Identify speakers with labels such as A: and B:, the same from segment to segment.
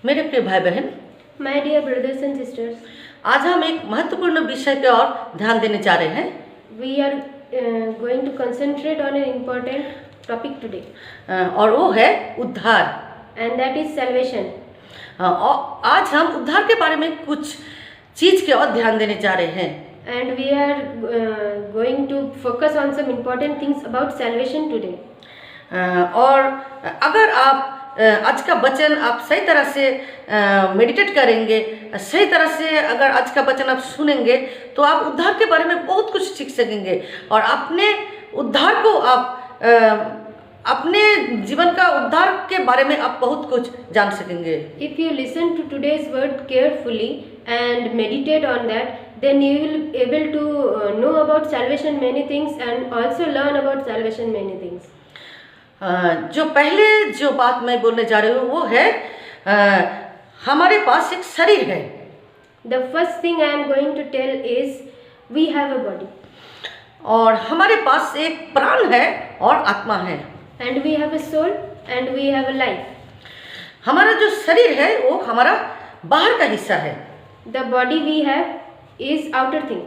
A: मेरे प्रिय भाई बहन,
B: My dear brothers and sisters,
A: आज हम एक महत्वपूर्ण विषय की ओर ध्यान देने जा रहे हैं।
B: we are going to concentrate on an important topic today,
A: और वो है उद्धार।
B: and that is salvation.
A: और आज हम उद्धार के बारे में कुछ चीज की ओर ध्यान देने जा रहे हैं।
B: And we are going to focus on some important things about salvation today.
A: और अगर आप आज का वचन आप सही तरह से मेडिटेट करेंगे, सही तरह से अगर आज का वचन आप सुनेंगे तो आप उद्धार के बारे में बहुत कुछ सीख सकेंगे और अपने उद्धार को आप अपने जीवन का उद्धार के बारे में आप बहुत कुछ जान सकेंगे।
B: If you listen to today's word carefully and meditate on that, then you will able to know about salvation many things and also learn about salvation many things.
A: जो पहले जो बात मैं बोलने जा रही हूँ वो है हमारे पास एक शरीर है।
B: The first thing I am going to tell is we have a body.
A: और हमारे पास एक प्राण है और आत्मा है।
B: And we have a soul and we have a life.
A: हमारा जो शरीर है वो हमारा बाहर का हिस्सा है।
B: The body we have is outer thing.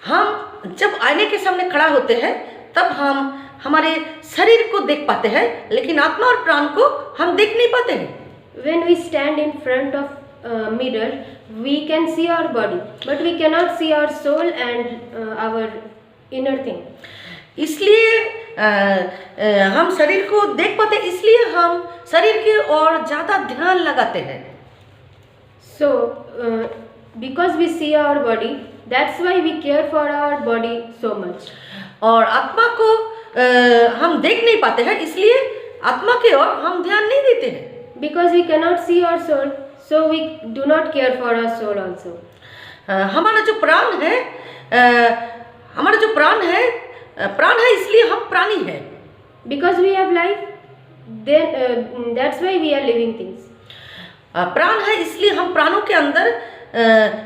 A: हम जब आईने के सामने खड़ा होते हैं तब हम हमारे शरीर को देख पाते हैं, लेकिन आत्मा और प्राण को हम देख नहीं पाते हैं।
B: When we stand in front of a mirror, we can see our body, but we cannot see our soul and our inner thing.
A: इसलिए हम शरीर को देख पाते हैं, इसलिए हम शरीर की ओर ज़्यादा ध्यान लगाते हैं।
B: So, because we see our body, that's why we care for our body so much.
A: और आत्मा को हम देख नहीं पाते हैं, इसलिए आत्मा की ओर हम ध्यान नहीं देते हैं।
B: Because we cannot see our soul, so we do not care for our soul also.
A: हमारा जो प्राण है, प्राण है इसलिए हम प्राणी हैं।
B: Because we have life, then that's why we are living things.
A: प्राण है इसलिए हम प्राणों के अंदर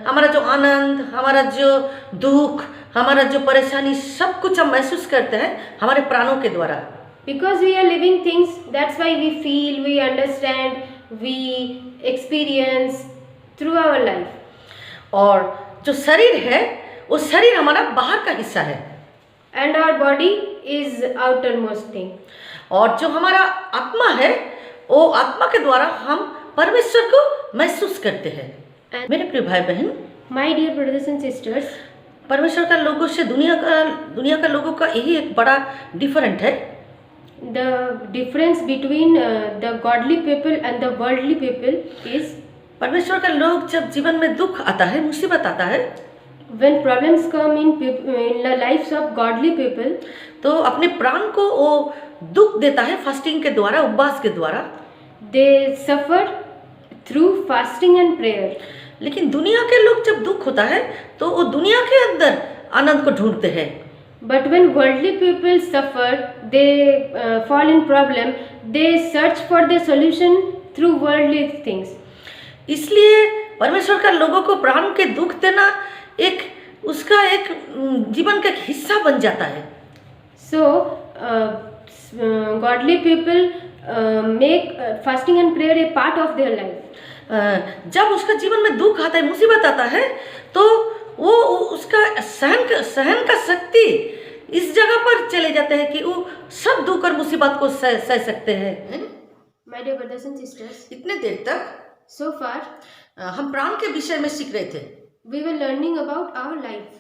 A: हमारा जो आनंद, हमारा जो दुख, हमारा जो परेशानी, सब कुछ हम महसूस करते हैं हमारे प्राणों के द्वारा।
B: Because we are living things, that's why we feel, we understand, we experience through our life.
A: और जो शरीर है वो शरीर हमारा बाहर का हिस्सा है।
B: And our body is outermost thing.
A: और जो हमारा आत्मा है वो आत्मा के द्वारा हम परमेश्वर को महसूस करते हैं। मेरे प्रिय भाई बहन,
B: My dear brothers and sisters,
A: परमेश्वर का लोगों से दुनिया का लोगों का यही एक बड़ा डिफरेंट है।
B: the difference between the godly people and the worldly people is
A: परमेश्वर का लोग जब जीवन में दुख आता है, मुसीबत आता है,
B: when problems come in the lives of godly people,
A: तो अपने प्राण को वो दुख देता है फास्टिंग के द्वारा, उपवास के द्वारा।
B: they suffer through fasting and prayer.
A: लेकिन दुनिया के लोग जब दुख होता है तो वो दुनिया के अंदर आनंद को ढूंढते हैं।
B: But when worldly people suffer, they fall in problem, they search for the solution through worldly things.
A: इसलिए परमेश्वर का लोगों को प्राण के दुख देना उसका एक जीवन का हिस्सा बन जाता है।
B: So, godly people make fasting and prayer a part of their life.
A: जब उसका जीवन में दुख आता है, मुसीबत आता है, तो वो उसका सहन का शक्ति इस जगह पर चले जाते हैं कि वो सब दुख और मुसीबत को सह सकते हैं।
B: My dear brothers and sisters,
A: इतने देर तक
B: so far
A: हम प्राण के विषय में सीख रहे थे,
B: we were learning about our life.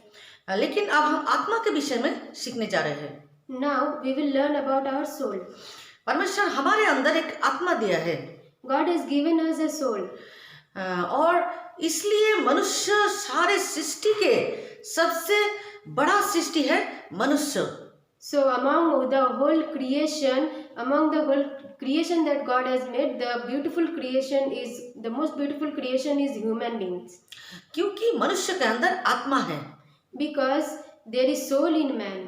A: लेकिन अब हम आत्मा के विषय में सीखने जा रहे हैं।
B: Now we will learn about our soul.
A: परमेश्वर हमारे अंदर एक आत्मा दिया है।
B: God has given us a soul.
A: और इसलिए मनुष्य सारे सृष्टि के सबसे बड़ा सृष्टि है मनुष्य।
B: So among the whole creation that God has made, the most beautiful creation is human beings.
A: क्योंकि मनुष्य के अंदर आत्मा है।
B: Because there is soul in man.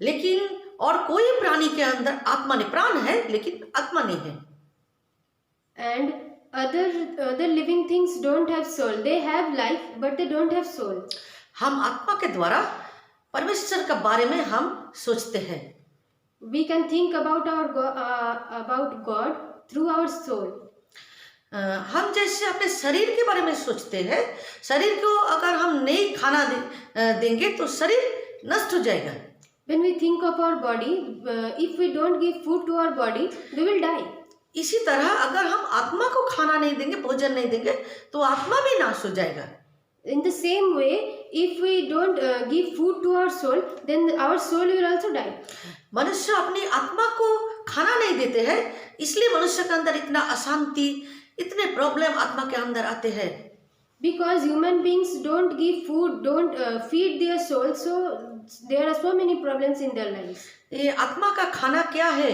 A: लेकिन और कोई प्राणी के अंदर आत्मा नहीं, प्राण है लेकिन आत्मा नहीं है।
B: And other living things don't have soul. They have life, but they don't have soul.
A: हम आत्मा के द्वारा परमेश्वर के बारे में हम सोचते हैं।
B: We can think about God through our soul.
A: हम जैसे अपने शरीर के बारे में सोचते हैं, शरीर को अगर हम नहीं खाना देंगे तो शरीर नष्ट हो जाएगा।
B: When we think of our body, if we don't give food to our body, we will die.
A: इसी तरह अगर हम आत्मा को खाना नहीं देंगे, भोजन नहीं देंगे, तो आत्मा भी नाश हो जाएगा।
B: In the same way, if we don't give food to our soul, then our soul will also die.
A: मनुष्य अपनी आत्मा को खाना नहीं देते हैं, इसलिए मनुष्य के अंदर इतना अशांति, इतने प्रॉब्लम आत्मा के अंदर आते हैं।
B: Because human beings don't give food, don't feed their soul, so there are so many problems in their lives.
A: ये आत्मा का खाना क्या है?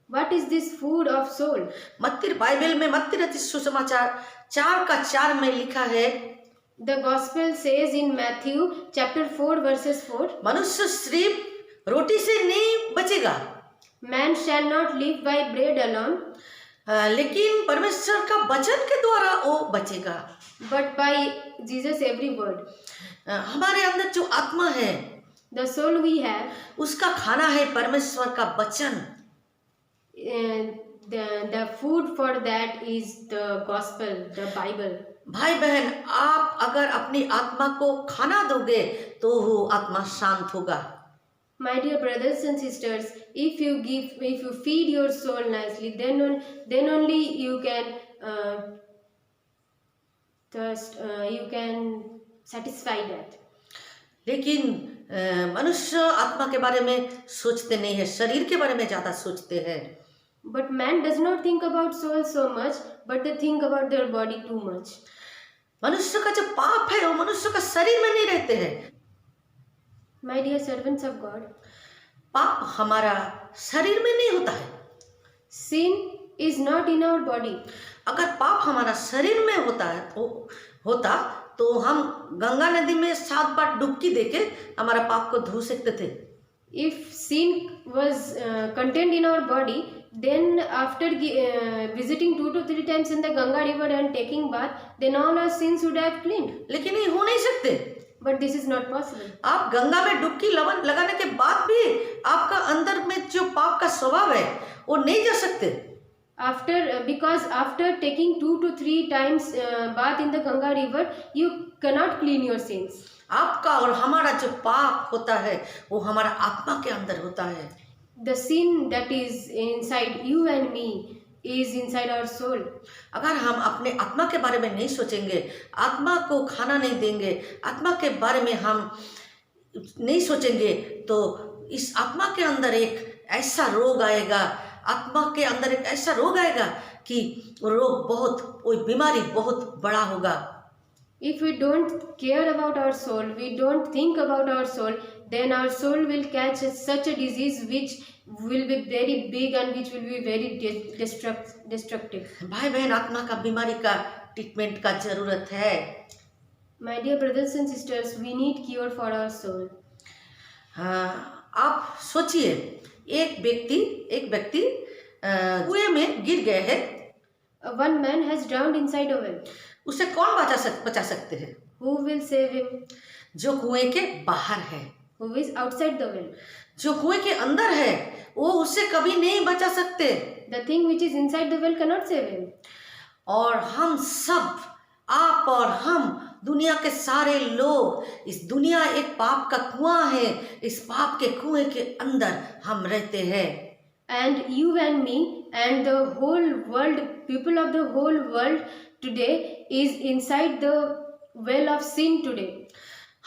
B: What is this food of soul?
A: मत्ती बाइबल में मत्ती रचित सुसमाचार 4:4 में लिखा है,
B: The gospel says in Matthew chapter 4 verses 4,
A: मनुष्य सिर्फ रोटी से नहीं बचेगा,
B: Man shall not live by bread alone,
A: लेकिन परमेश्वर का वचन के द्वारा वो बचेगा।
B: but by Jesus' every word.
A: हमारे अंदर जो आत्मा है,
B: The soul we have,
A: उसका खाना है परमेश्वर का वचन।
B: the food for that is the gospel, the Bible.
A: भाई बहन, आप अगर अपनी आत्मा को खाना दोगे तो वो आत्मा शांत होगा।
B: My dear brothers and sisters, if you feed your soul nicely, then only you can you can satisfy that.
A: लेकिन मनुष्य आत्मा के बारे में सोचते नहीं है, शरीर के बारे में ज्यादा सोचते हैं।
B: But man does not think about soul so much, but they think about their body too much.
A: मनुष्य का जो पाप है वो मनुष्य का शरीर में नहीं रहते हैं।
B: My dear servants of God,
A: पाप हमारा शरीर में नहीं होता है।
B: sin is not in our body.
A: अगर पाप हमारा शरीर में तो हम गंगा नदी में 7 बार डुबकी देके हमारा पाप को धो सकते थे।
B: If sin was contained in our body, then after visiting 2 to 3 times in the Ganga river and taking bath, then all our sins would have cleaned.
A: लेकिन ये हो नहीं सकते।
B: But this is not possible.
A: आप गंगा में डुबकी लगाने के बाद भी आपका अंदर में जो पाप का स्वभाव है वो नहीं जा सकते।
B: Because after taking 2 to 3 times bath in the Ganga river, you cannot clean your sins.
A: आपका और हमारा जो पाप होता है वो हमारा आत्मा के अंदर होता है।
B: The sin that is inside you and me is inside our soul.
A: अगर हम अपने आत्मा के बारे में नहीं सोचेंगे, आत्मा को खाना नहीं देंगे, आत्मा के बारे में हम नहीं सोचेंगे, तो इस आत्मा के अंदर एक ऐसा रोग आएगा, आत्मा के अंदर एक ऐसा रोग आएगा कि वो बीमारी बहुत बड़ा होगा।
B: If we don't care about our soul, we don't think about our soul, then our soul will catch such a disease which will be very big and which will be very destructive.
A: भाई बहन, आत्मा का बीमारी का treatment का जरूरत है।
B: My dear brothers and sisters, we need cure for our soul.
A: आप सोचिए, एक व्यक्ति कुएं में गिर गए हैं।
B: One man has drowned inside a well.
A: उसे कौन बचा सकते हैं?
B: Who will save him?
A: जो कुएं के बाहर है।
B: Who is outside the well?
A: जो कुएं के अंदर है वो उसे कभी नहीं बचा सकते।
B: The thing which is inside the well cannot save him.
A: और हम सब, आप और हम, दुनिया के सारे लोग, इस दुनिया एक पाप का कुआं है, इस पाप के कुएं के अंदर हम रहते हैं।
B: And you and me and the whole world, people of the whole world today is inside the well of sin today.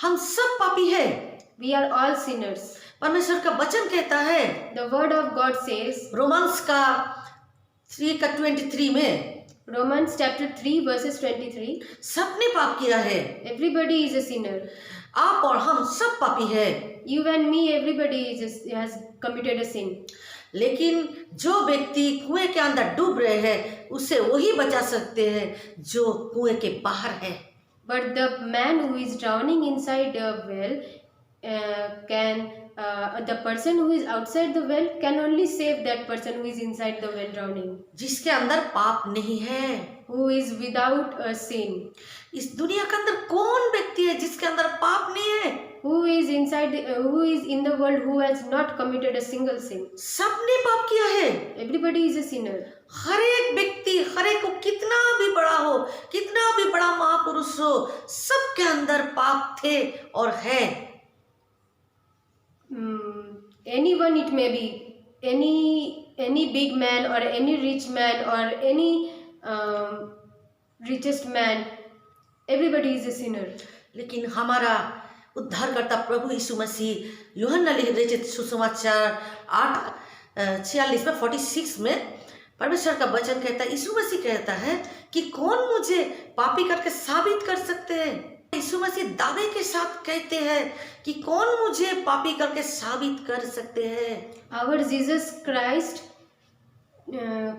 A: हम सब पापी हैं।
B: We are all sinners.
A: परमेश्वर का वचन कहता है,
B: The word of God says,
A: Romans का 3:23 में,
B: Romans chapter 3 verses 23,
A: सबने पाप किया है।
B: everybody is a sinner.
A: आप और हम सब पापी हैं।
B: You and me, everybody has committed a sin.
A: लेकिन जो व्यक्ति कुएं के अंदर डूब रहे हैं उसे वही बचा सकते हैं जो कुएं के बाहर है।
B: But the man who is drowning inside a well the person who is outside the well can only save that person who is inside the well drowning.
A: जिसके अंदर पाप नहीं है,
B: Who is without a sin.
A: इस दुनिया के अंदर कौन व्यक्ति है जिसके अंदर पाप नहीं है?
B: who is who is in the world who has not committed a single sin?
A: सबने पाप किया है।
B: Everybody is a sinner.
A: हर एक व्यक्ति, हर एक को कितना भी बड़ा हो, कितना भी बड़ा महापुरुष हो, सबके अंदर पाप थे और है।
B: Anyone, it may be any big man or any rich man or any richest man, everybody is a sinner.
A: लेकिन हमारा उद्धारकर्ता प्रभु यीशु मसीह यूहन्ना लिखित सुसमाचार 8:46 में 46 में परमेश्वर का वचन कहता है, यीशु मसीह कहता है कि कौन मुझे पापी करके साबित कर सकते हैं। यीशु मसीह दावे के साथ कहते हैं कि कौन मुझे पापी करके साबित कर सकते हैं।
B: Our Jesus Christ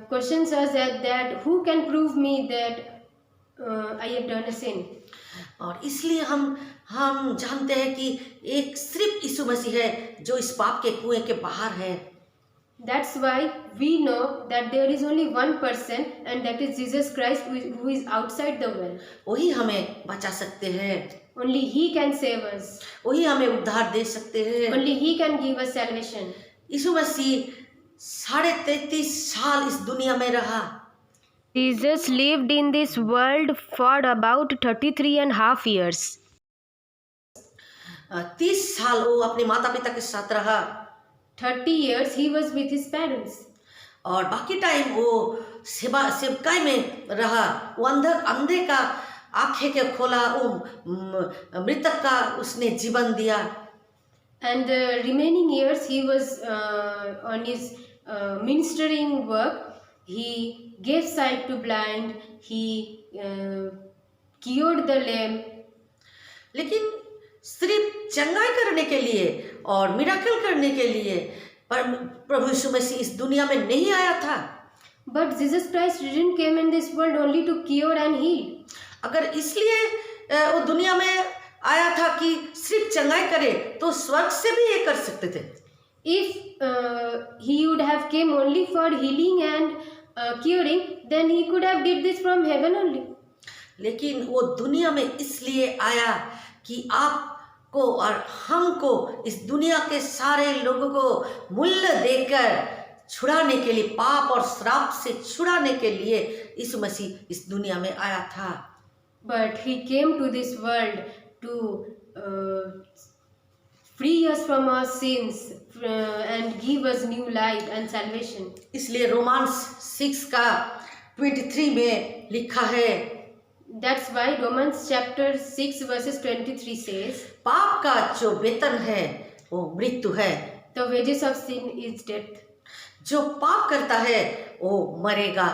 B: questions us that who can prove me that I have done a sin.
A: और इसलिए हम जानते हैं कि एक सिर्फ यीशु मसीह है जो इस पाप के कुएं के बाहर है।
B: That's why we know that there is only one person, and that is Jesus Christ, who is outside the well.
A: वही हमें बचा सकते हैं।
B: Only He can save us.
A: वही हमें उद्धार दे सकते हैं।
B: Only He can give us salvation.
A: यीशु मसीह 33.5 साल इस दुनिया में रहा।
B: Jesus lived in this world for about 33.5 years.
A: 30 साल वो अपने माता पिता के साथ रहा
B: 30 years he was with his parents.
A: और बाकी टाइम वो सेवकाई में रहा। वो अंधे का आंखें के खोला, वो मृतक का उसने जीवन दिया।
B: And the remaining years he was on his ministering work. He gave sight to blind. He cured the lame.
A: लेकिन सिर्फ चंगाई करने के लिए और मिराकल करने के लिए प्रभु यीशु मसीह इस दुनिया में नहीं आया था।
B: But Jesus Christ didn't came in this world only to cure and heal.
A: अगर इसलिए वो दुनिया में आया था कि सिर्फ चंगाई करे तो स्वर्ग से भी ये कर सकते थे।
B: If he would have came only for healing and curing, then he could have did this from heaven only.
A: लेकिन वो दुनिया में इसलिए आया कि आपको और हमको, इस दुनिया के सारे लोगों को मूल्य देकर छुड़ाने के लिए, पाप और श्राप से छुड़ाने के लिए यीशु मसीह इस दुनिया में आया था।
B: But he came to this world to free us from our sins and give us new life and salvation.
A: इसलिए रोमांस 6:23 में लिखा है,
B: That's why Romans chapter 6 verses 23 says,
A: पाप का जो वेतन है वो मृत्यु है।
B: The wages of sin is death.
A: जो पाप करता है वो मरेगा।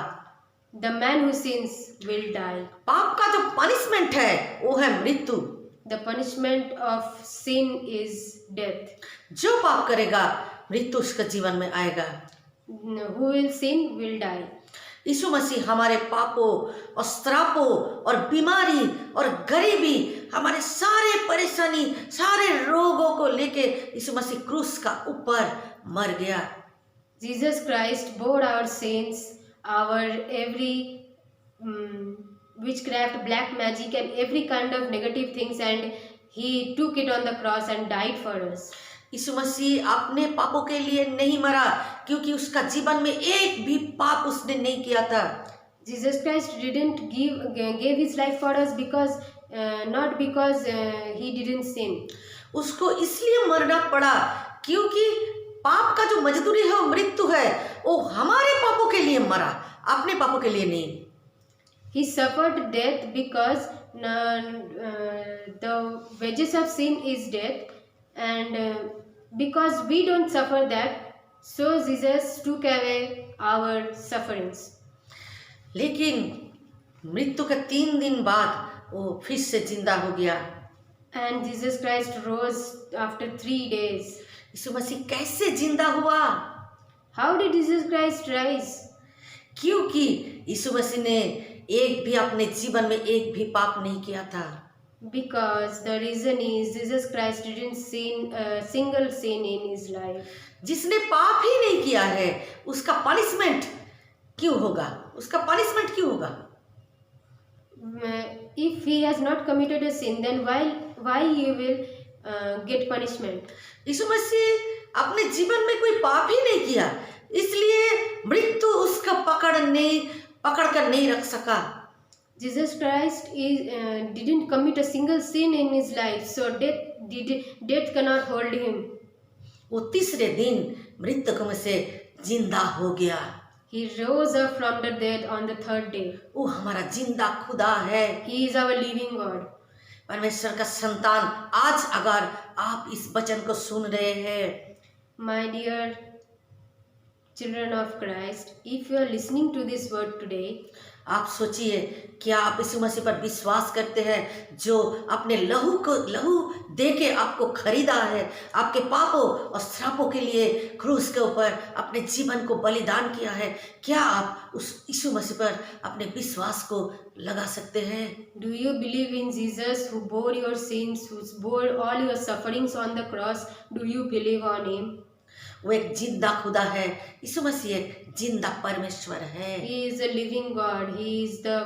B: The man who sins will die.
A: पाप का जो पनिशमेंट है वो है मृत्यु।
B: The punishment of sin is death.
A: जो पाप करेगा मृत्यु उसका जीवन में आएगा।
B: Who will sin will die.
A: यीशु मसीह हमारे पापों और श्रापों और बीमारी और गरीबी, हमारे सारे परेशानी, सारे रोगों को लेके यीशु मसीह क्रूस का ऊपर मर गया।
B: Jesus Christ bore our sins, our every witchcraft, black magic and every kind of negative things, and he took it on the cross and died for us.
A: यीशु मसीह अपने पापों के लिए नहीं मरा क्योंकि उसका जीवन में एक भी पाप उसने नहीं किया था।
B: Jesus Christ didn't gave his life for us because not because he didn't sin.
A: उसको इसलिए मरना पड़ा क्योंकि पाप का जो मजदूरी है वो मृत्यु है। वो हमारे पापों के लिए मरा, अपने पापों के लिए नहीं।
B: He suffered death because the wages of sin is death, and because we don't suffer that, so Jesus took away our sufferings.
A: लेकिन मृत्यु के 3 दिन बाद वो फिर से जिंदा हो गया।
B: And Jesus Christ rose after 3 days.
A: यीशु मसीह कैसे जिंदा हुआ?
B: How did Jesus Christ rise?
A: क्योंकि यीशु मसीह ने एक भी अपने जीवन में एक भी पाप नहीं किया था।
B: Because the reason is Jesus Christ didn't sin a single sin in his life.
A: जिसने पाप ही नहीं किया है उसका पनिशमेंट क्यों होगा? उसका पनिशमेंट क्यों होगा?
B: If he has not committed a sin, then why he will get punishment.
A: यीशु मसीह अपने जीवन में कोई पाप ही नहीं किया, इसलिए मृत्यु उसका पकड़ कर नहीं रख सका।
B: Jesus Christ didn't commit a single sin in his life, so death cannot hold him.
A: वो तीसरे दिन मृतकों में से जिंदा हो गया।
B: He rose up from the dead on the third day.
A: वो हमारा जिंदा खुदा है।
B: He is our living God.
A: परमेश्वर का संतान, आज अगर आप इस वचन को सुन रहे हैं,
B: My dear children of Christ, if you are listening to this word today,
A: आप सोचिए, क्या आप यीशु मसीह पर विश्वास करते हैं जो अपने लहू दे के आपको खरीदा है, आपके पापों और श्रापों के लिए क्रूस के ऊपर अपने जीवन को बलिदान किया है? क्या आप उस यीशु मसीह पर अपने विश्वास को लगा सकते हैं?
B: do you believe in Jesus who bore your sins, who bore all your sufferings on the cross? Do you believe on him?
A: वो एक जिंदा खुदा है। यीशु मसीह एक जिंदा परमेश्वर है।
B: He is a living God. He is the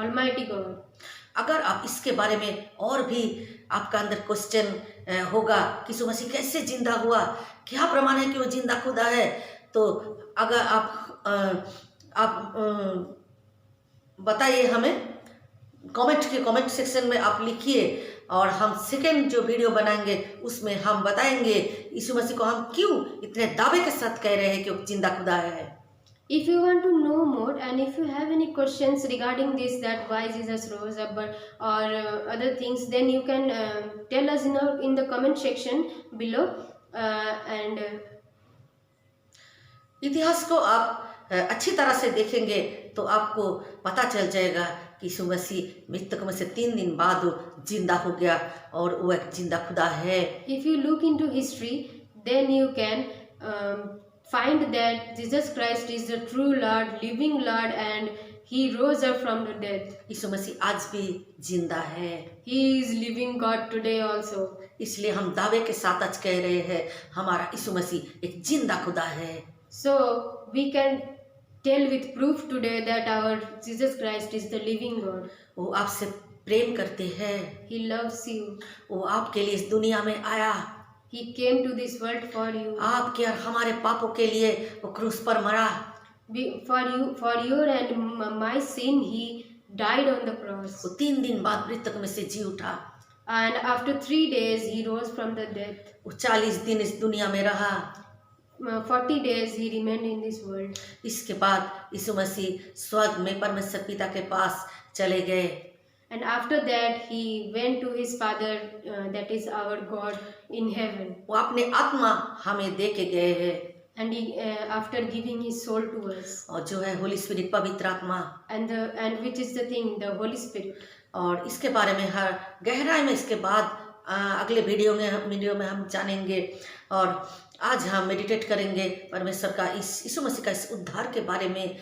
B: Almighty God.
A: अगर आप इसके बारे में और भी आपका अंदर क्वेश्चन होगा कि यीशु मसीह कैसे जिंदा हुआ, क्या प्रमाण है कि वो जिंदा खुदा है, तो अगर आप बताइए हमें, कमेंट सेक्शन में आप लिखिए, और हम सेकेंड जो वीडियो बनाएंगे उसमें हम बताएंगे यीशु मसीह को हम क्यों इतने दावे के साथ कह रहे हैं कि वो जिंदा खुदा है।
B: If you want to know more and if you have any questions regarding this, that why Jesus rose up or other things, then you can tell us in the comment section below. And
A: इतिहास को आप अच्छी तरह से देखेंगे तो आपको पता चल जाएगा कि यीशु मसीह मृतकों में से 3 दिन बाद वो जिंदा हो गया और वो एक जिंदा खुदा है।
B: if you look into history, then you can find that Jesus Christ is the true Lord, living Lord, and he rose up from the dead.
A: यीशु मसीह आज भी जिंदा है।
B: He is living God today also.
A: इसलिए हम दावे के साथ आज कह रहे हैं हमारा यीशु मसीह एक जिंदा खुदा है।
B: So we can tell with proof today that our Jesus Christ is the living God.
A: वो आपसे प्रेम करते हैं।
B: He loves you.
A: वो आपके लिए इस दुनिया में आया।
B: He came to this world for you.
A: आपके और हमारे पापों के लिए वो क्रूस पर मरा।
B: For your and my sin, he died on the cross.
A: वो 3 दिन बाद मृतक में से जी उठा।
B: And after 3 days, he rose from the dead.
A: वो 40 दिन इस दुनिया में रहा।
B: 40 days he remained in this world.
A: इसके बाद यीशु मसीह स्वर्ग में परमेश्वर पिता के पास चले गए।
B: And after that he went to his Father, that is our God in heaven.
A: वो अपने आत्मा हमें दे के गए हैं।
B: And he, after giving his soul to us.
A: और जो है होली स्पिरिट, पवित्र आत्मा,
B: And which is the thing, the Holy Spirit.
A: और इसके बारे में हर गहराई में इसके बाद अगले वीडियो में हम जानेंगे। और आज हम मेडिटेट करेंगे परमेश्वर का इस यीशु मसीह का इस उद्धार के बारे में।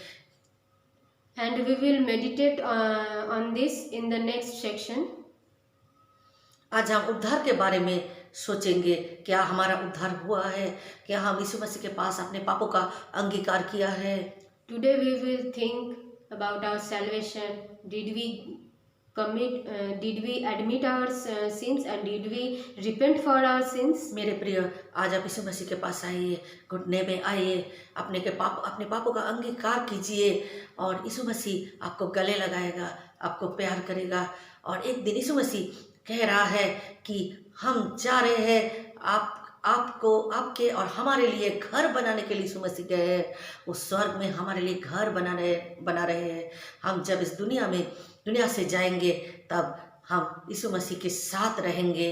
B: And we will meditate on this in the next section.
A: आज हम उद्धार के बारे में सोचेंगे, क्या हमारा उद्धार हुआ है, क्या हम यीशु मसीह के पास अपने पापों का अंगीकार किया है।
B: Today we will think about our salvation. Did we admit our sins, and did we repent for our sins?
A: मेरे प्रिय, आज आप यीशु मसीह के पास आइए, घुटने में आइए, अपने पापों का अंगीकार कीजिए, और यीशु मसीह आपको गले लगाएगा, आपको प्यार करेगा। और एक दिन यीशु मसीह कह रहा है कि हम जा रहे हैं आपके और हमारे लिए घर बनाने के लिए। यीशु मसीह गए हैं, वो स्वर्ग में हमारे लिए घर बना रहे हैं। हम जब इस दुनिया से जाएंगे तब हम यीशु मसीह के साथ रहेंगे।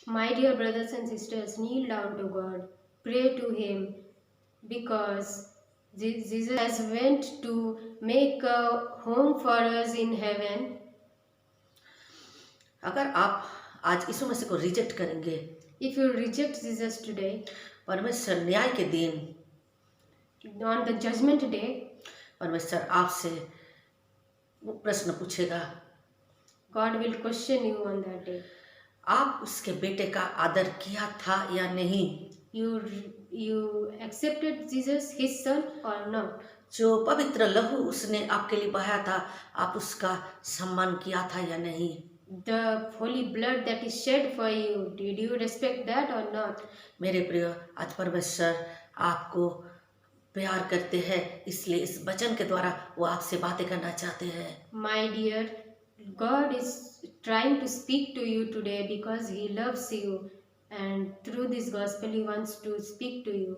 B: My dear brothers and sisters, kneel down to God, pray to him, because Jesus has went to make a home for us in heaven.
A: अगर आप आज यीशु मसीह को रिजेक्ट करेंगे,
B: If you reject Jesus today,
A: परमेश्वर न्याय के दिन,
B: on the judgment day,
A: परमेश्वर आपसे वो प्रश्न पूछेगा।
B: God will question you on that day.
A: आप उसके बेटे का आदर किया था या नहीं?
B: You accepted Jesus, his son, or not?
A: जो पवित्र लहू उसने आपके लिए बहाया था, आप उसका सम्मान किया था या नहीं?
B: the holy blood that is shed for you. Did you respect that or not?
A: मेरे प्रिय, आज परमेश्वर आपको प्यार करते हैं, इसलिए इस वचन के द्वारा वो आपसे बातें करना चाहते हैं।
B: My dear, God is trying to speak to you today because He loves you, and through this gospel He wants to speak to you.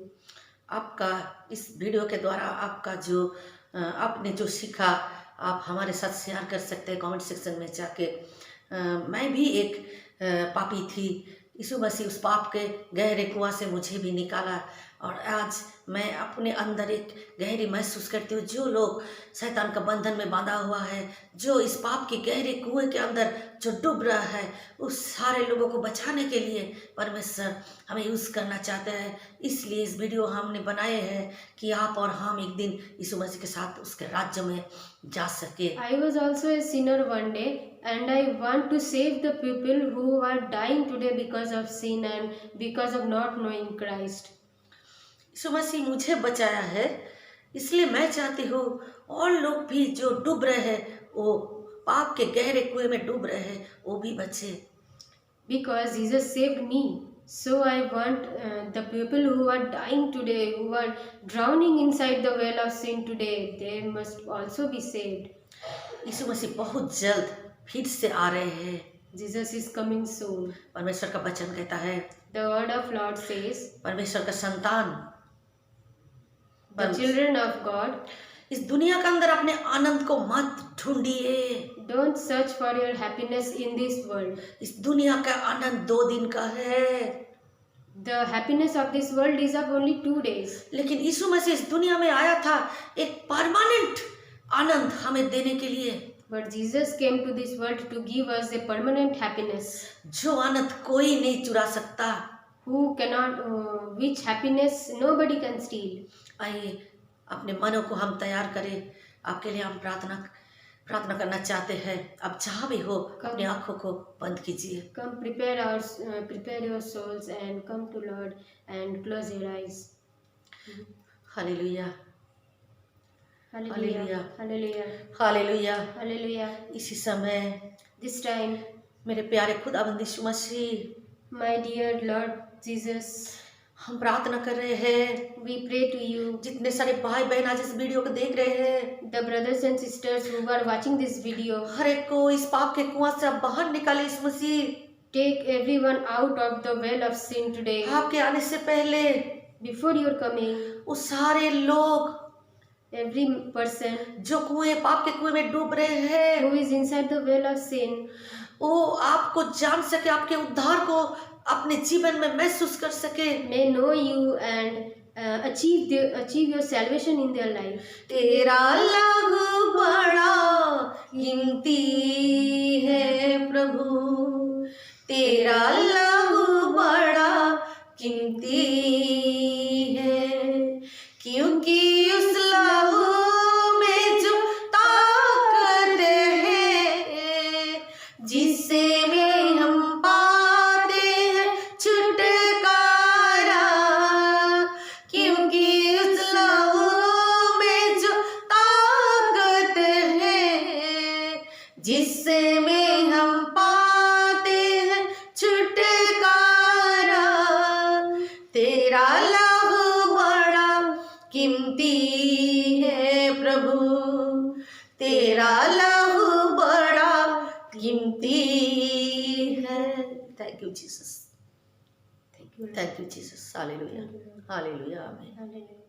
A: आपका इस वीडियो के द्वारा आपका जो आपने जो सीखा आप हमारे साथ शेयर कर सकते हैं कमेंट सेक्शन में जाके। मैं भी एक पापी थी, यीशु मसीह उस पाप के गहरे कुआं से मुझे भी निकाला और आज मैं अपने अंदर एक गहरी महसूस करती हूँ। जो लोग शैतान का बंधन में बांधा हुआ है, जो इस पाप के गहरे कुएं के अंदर जो डूब रहा है, उस सारे लोगों को बचाने के लिए परमेश्वर हमें यूज़ करना चाहते हैं। इसलिए इस वीडियो हमने बनाए हैं कि आप और हम एक दिन यीशु मसीह के साथ उसके राज्य में जा सके।
B: I was also a sinner one day, and I want to save the people who are dying today because of sin and because of not knowing Christ.
A: यीशु मसीह मुझे बचाया है, इसलिए मैं चाहती हूँ और लोग भी जो डूब रहे हैं, वो पाप के गहरे कुएं में डूब रहे हैं, वो भी बचे।
B: Because Jesus saved me, so I want the people who are dying today, who are drowning inside the well of sin today, they must also be saved.
A: यीशु मसीह बहुत जल्द फिर से आ रहे हैं।
B: Jesus is coming soon.
A: परमेश्वर का वचन कहता है,
B: The word of Lord says,
A: परमेश्वर का संतान,
B: the children of God,
A: इस दुनिया के अंदर अपने आनंद को मत ढूंढिए।
B: don't search for your happiness in this world.
A: इस दुनिया का आनंद 2 दिन का है,
B: The happiness of this world is of only 2 days.
A: लेकिन यीशु मसीह इस दुनिया में आया था एक परमानेंट आनंद हमें देने के लिए।
B: But Jesus came to this world to give us a permanent happiness.
A: जो आनंद कोई नहीं चुरा सकता।
B: Which happiness nobody can steal.
A: आइए अपने मनों को हम तैयार करें, आपके लिए हम प्रार्थना करना चाहते हैं। अब जहाँ भी हो अपनी आंखों को बंद कीजिए।
B: Come prepare your souls and come to Lord and close your eyes.
A: Hallelujah,
B: Hallelujah. Hallelujah.
A: Hallelujah.
B: Hallelujah.
A: इसी समय
B: This time,
A: मेरे प्यारे खुदाबंद यीशु मसीह,
B: my dear Lord Jesus,
A: हम प्रार्थना कर रहे हैं।
B: we pray to you,
A: जितने सारे भाई बहन आज इस वीडियो को देख रहे हैं,
B: the brothers and sisters who are watching this video,
A: हर एक को इस पाप के कुआं से आप बाहर निकाले यीशु मसीह।
B: take everyone out of the well of sin today.
A: आपके आने से पहले
B: Before your coming,
A: वो सारे लोग
B: every person
A: जो पाप के कुएं में डूब रहे हैं,
B: who is inside the well of sin,
A: वो आपको जान सके, आपके उद्धार को अपने जीवन में महसूस कर सके।
B: may know you and achieve your salvation in their life.
A: तेरा लहू बड़ा कीमती है प्रभु, तेरा लहू बड़ा कीमती है, क्योंकि उस लहू में जो ताकत है, जिससे में हम पाते हैं छुटकारा, क्योंकि उस लहू में जो ताकत है, जिससे में हम पाते हैं छुटकारा, तेरा लहू बड़ा कीमती है प्रभु, तेरा लहू बड़ा कीमती है। Thank you Jesus,
B: Thank you.
A: Thank you Jesus. Hallelujah, hallelujah, आमीन।
B: Hallelujah.